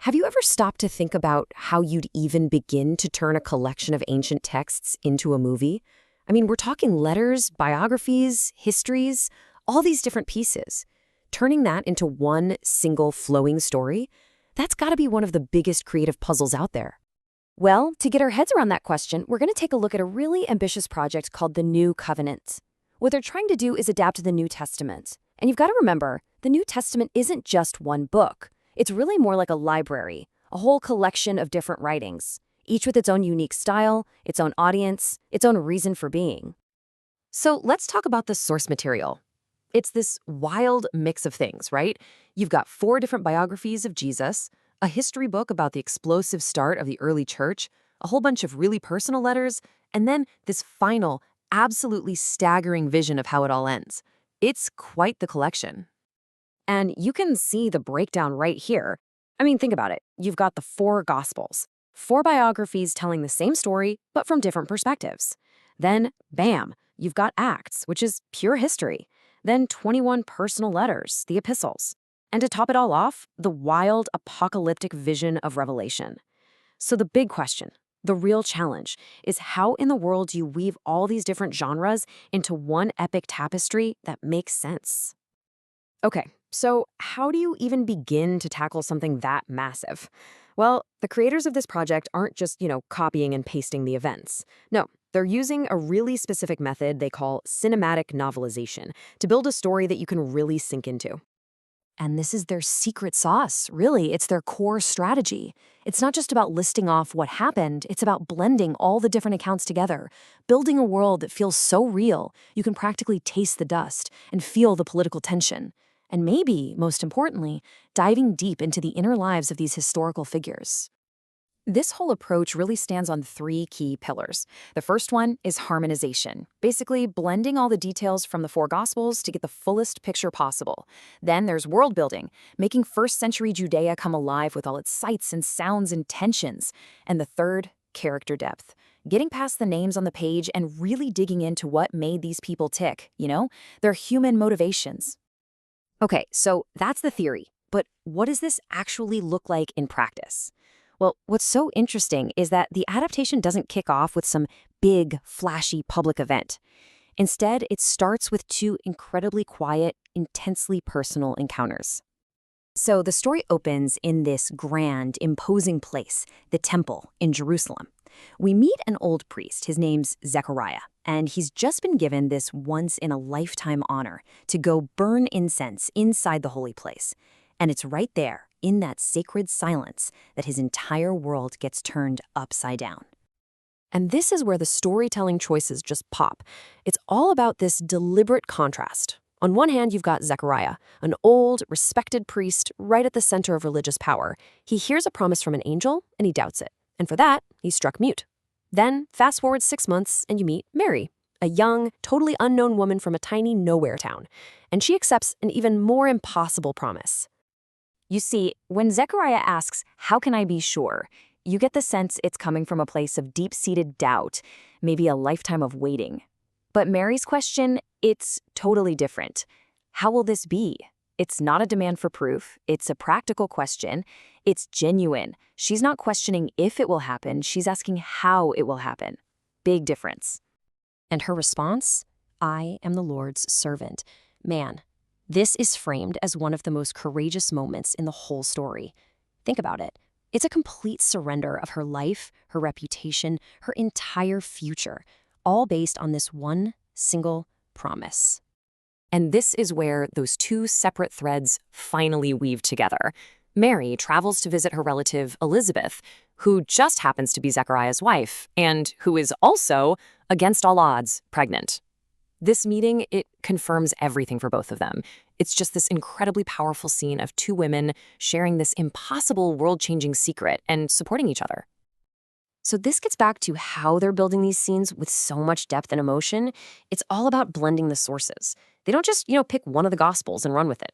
Have you ever stopped to think about how you'd even begin to turn a collection of ancient texts into a movie? I mean, we're talking letters, biographies, histories, all these different pieces. Turning that into one single flowing story, that's got to be one of the biggest creative puzzles out there. Well, to get our heads around that question, we're going to take a look at a really ambitious project called the New Covenant. What they're trying to do is adapt the New Testament. And you've got to remember, the New Testament isn't just one book. It's really more like a library, a whole collection of different writings, each with its own unique style, its own audience, its own reason for being. So let's talk about the source material. It's this wild mix of things, right? You've got 4 different biographies of Jesus, a history book about the explosive start of the early church, a whole bunch of really personal letters, and then this final, absolutely staggering vision of how it all ends. It's quite the collection. And you can see the breakdown right here. I mean, think about it. You've got the 4 Gospels, 4 biographies telling the same story, but from different perspectives. Then, bam, you've got Acts, which is pure history. Then 21 personal letters, the epistles. And to top it all off, the wild apocalyptic vision of Revelation. So the big question, the real challenge, is how in the world do you weave all these different genres into one epic tapestry that makes sense? Okay, so how do you even begin to tackle something that massive? Well, the creators of this project aren't just, copying and pasting the events. No, they're using a really specific method they call cinematic novelization to build a story that you can really sink into. And this is their secret sauce, really. It's their core strategy. It's not just about listing off what happened, it's about blending all the different accounts together, building a world that feels so real you can practically taste the dust and feel the political tension. And maybe, most importantly, diving deep into the inner lives of these historical figures. This whole approach really stands on 3 key pillars. The first one is harmonization, basically blending all the details from the 4 Gospels to get the fullest picture possible. Then there's world building, making first-century Judea come alive with all its sights and sounds and tensions. And the third, character depth, getting past the names on the page and really digging into what made these people tick, their human motivations. Okay, so that's the theory, but what does this actually look like in practice? Well, what's so interesting is that the adaptation doesn't kick off with some big, flashy public event. Instead, it starts with 2 incredibly quiet, intensely personal encounters. So the story opens in this grand, imposing place, the temple in Jerusalem. We meet an old priest, his name's Zechariah, and he's just been given this once-in-a-lifetime honor to go burn incense inside the holy place. And it's right there, in that sacred silence, that his entire world gets turned upside down. And this is where the storytelling choices just pop. It's all about this deliberate contrast. On one hand, you've got Zechariah, an old, respected priest right at the center of religious power. He hears a promise from an angel, and he doubts it. And for that, he's struck mute. Then, fast forward 6 months, and you meet Mary, a young, totally unknown woman from a tiny nowhere town. And she accepts an even more impossible promise. You see, when Zechariah asks, "How can I be sure?" you get the sense it's coming from a place of deep-seated doubt, maybe a lifetime of waiting. But Mary's question, it's totally different. How will this be? It's not a demand for proof. It's a practical question. It's genuine. She's not questioning if it will happen. She's asking how it will happen. Big difference. And her response? "I am the Lord's servant." Man, this is framed as one of the most courageous moments in the whole story. Think about it. It's a complete surrender of her life, her reputation, her entire future, all based on this one single promise. And this is where those 2 separate threads finally weave together. Mary travels to visit her relative Elizabeth, who just happens to be Zechariah's wife, and who is also, against all odds, pregnant. This meeting, it confirms everything for both of them. It's just this incredibly powerful scene of 2 women sharing this impossible world-changing secret and supporting each other. So this gets back to how they're building these scenes with so much depth and emotion. It's all about blending the sources. They don't just, pick one of the Gospels and run with it.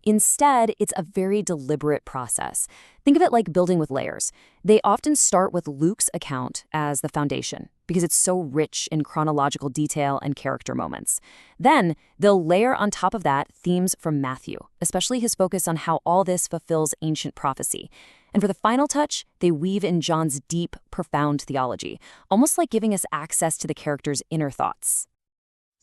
Instead, it's a very deliberate process. Think of it like building with layers. They often start with Luke's account as the foundation because it's so rich in chronological detail and character moments. Then, they'll layer on top of that themes from Matthew, especially his focus on how all this fulfills ancient prophecy. And for the final touch, they weave in John's deep, profound theology, almost like giving us access to the character's inner thoughts.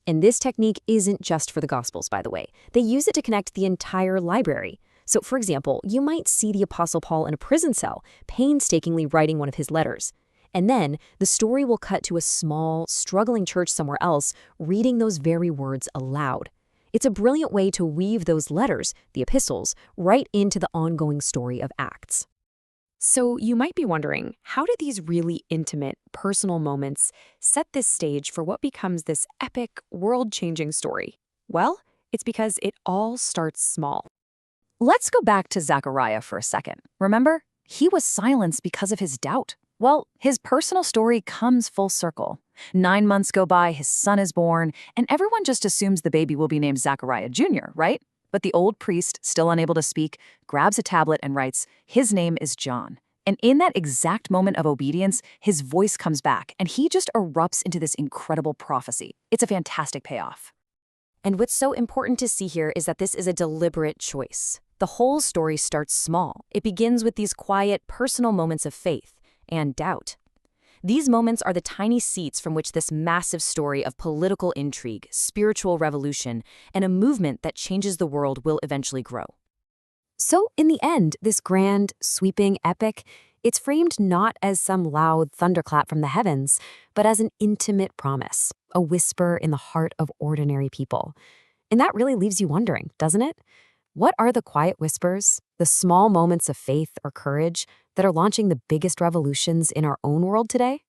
And this technique isn't just for the Gospels, by the way. They use it to connect the entire library. So, for example, you might see the Apostle Paul in a prison cell, painstakingly writing one of his letters. And then the story will cut to a small, struggling church somewhere else, reading those very words aloud. It's a brilliant way to weave those letters, the epistles, right into the ongoing story of Acts. So you might be wondering, how do these really intimate, personal moments set this stage for what becomes this epic, world-changing story? Well, it's because it all starts small. Let's go back to Zechariah for a second. Remember? He was silenced because of his doubt. Well, his personal story comes full circle. 9 months go by, his son is born, and everyone just assumes the baby will be named Zechariah Jr., right? But the old priest, still unable to speak, grabs a tablet and writes, "His name is John." And in that exact moment of obedience, his voice comes back, and he just erupts into this incredible prophecy. It's a fantastic payoff. And what's so important to see here is that this is a deliberate choice. The whole story starts small. It begins with these quiet, personal moments of faith and doubt. These moments are the tiny seeds from which this massive story of political intrigue, spiritual revolution, and a movement that changes the world will eventually grow. So, in the end, this grand, sweeping epic, it's framed not as some loud thunderclap from the heavens, but as an intimate promise, a whisper in the heart of ordinary people. And that really leaves you wondering, doesn't it? What are the quiet whispers, the small moments of faith or courage that are launching the biggest revolutions in our own world today?